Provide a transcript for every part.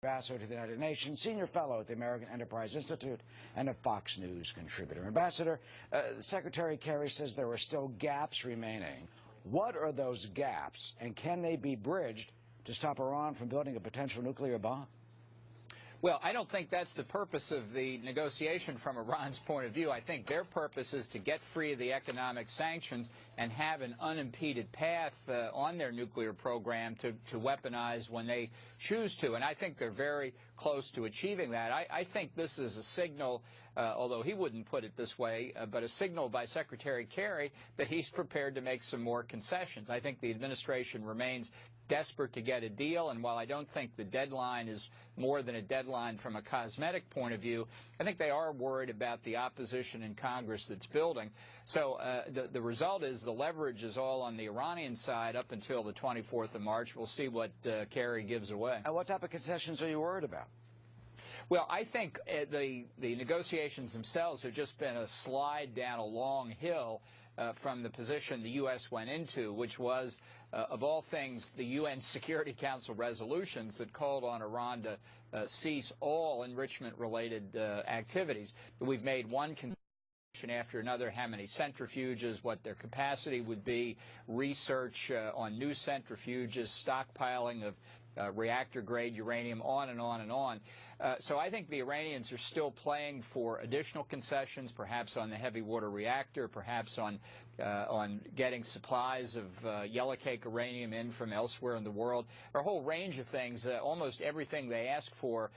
Ambassador to the United Nations, senior fellow at the American Enterprise Institute, and a Fox News contributor. Ambassador, Secretary Kerry says there are still gaps remaining. What are those gaps, and can they be bridged to stop Iran from building a potential nuclear bomb? Well, I don't think that's the purpose of the negotiation from Iran's point of view. I think their purpose is to get free of the economic sanctions and have an unimpeded path on their nuclear program to weaponize when they choose to. And I think they're very close to achieving that. I think this is a signal, although he wouldn't put it this way, but a signal by Secretary Kerry that he's prepared to make some more concessions. I think the administration remains desperate to get a deal, and while I don't think the deadline is more than a deadline from a cosmetic point of view, I think they are worried about the opposition in Congress that's building. So the result is the leverage is all on the Iranian side up until the 24th of March. We'll see what Kerry gives away. And what type of concessions are you worried about? Well, I think the negotiations themselves have just been a slide down a long hill from the position the U.S. went into, which was, of all things, the UN Security Council resolutions that called on Iran to cease all enrichment-related activities. We've made one concession after another, how many centrifuges, what their capacity would be, research on new centrifuges, stockpiling of reactor-grade uranium, on and on and on. So I think the Iranians are still playing for additional concessions, perhaps on the heavy water reactor, perhaps on getting supplies of yellowcake uranium in from elsewhere in the world. A whole range of things. Almost everything they ask for,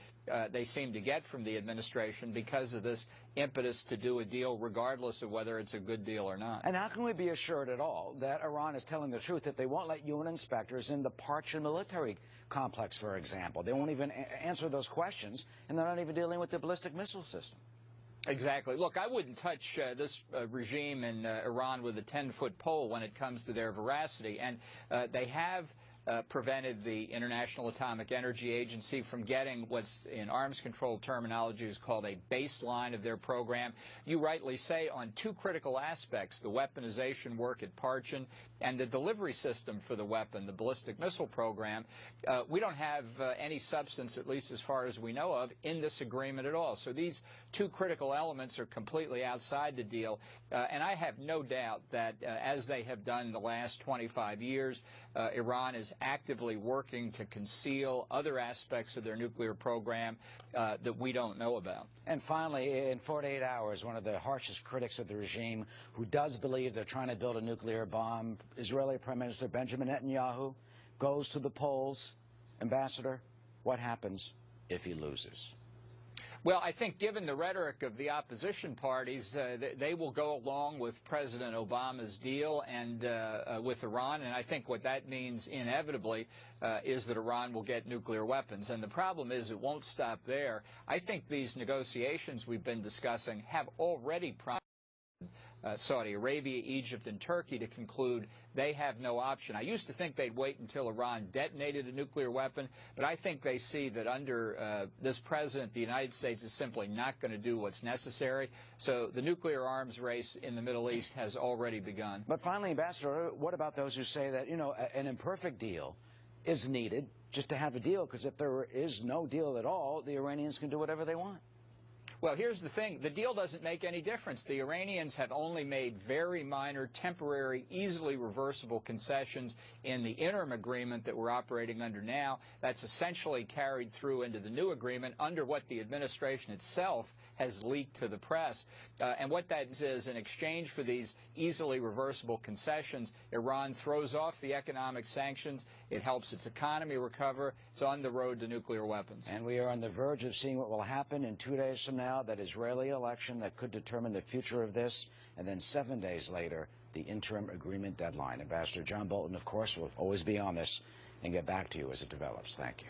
they seem to get from the administration because of this impetus to do a deal regardless of whether it's a good deal or not. And how can we be assured at all that Iran is telling the truth, that they won't let UN inspectors in the Parchin military complex, for example? They won't even answer those questions, and they're not even dealing with the ballistic missile system. Exactly. Look, I wouldn't touch this regime in Iran with a 10-foot pole when it comes to their veracity, and they have prevented the International Atomic Energy Agency from getting what's in arms control terminology is called a baseline of their program. You rightly say on two critical aspects, the weaponization work at Parchin and the delivery system for the weapon, the ballistic missile program, we don't have any substance, at least as far as we know of, in this agreement at all. So these two critical elements are completely outside the deal, and I have no doubt that as they have done the last 25 years, Iran is actively working to conceal other aspects of their nuclear program that we don't know about. And finally, in 48 hours, one of the harshest critics of the regime, who does believe they're trying to build a nuclear bomb, Israeli Prime Minister Benjamin Netanyahu, goes to the polls. Ambassador, what happens if he loses? Well, I think given the rhetoric of the opposition parties, they will go along with President Obama's deal and with Iran, and I think what that means inevitably is that Iran will get nuclear weapons. And the problem is it won't stop there. I think these negotiations we've been discussing have already prompted Saudi Arabia, Egypt, and Turkey to conclude they have no option. I used to think they'd wait until Iran detonated a nuclear weapon, but I think they see that under this president, the United States is simply not going to do what's necessary. So the nuclear arms race in the Middle East has already begun. But finally, Ambassador, what about those who say that, you know, an imperfect deal is needed just to have a deal, because if there is no deal at all, the Iranians can do whatever they want? Well, here's the thing. The deal doesn't make any difference. The Iranians have only made very minor, temporary, easily reversible concessions in the interim agreement that we're operating under now. That's essentially carried through into the new agreement under what the administration itself has leaked to the press. And what that is, in exchange for these easily reversible concessions, Iran throws off the economic sanctions. It helps its economy recover. It's on the road to nuclear weapons. And we are on the verge of seeing what will happen in 2 days from now, that Israeli election that could determine the future of this, and then 7 days later, the interim agreement deadline. Ambassador John Bolton, of course, will always be on this and get back to you as it develops. Thank you.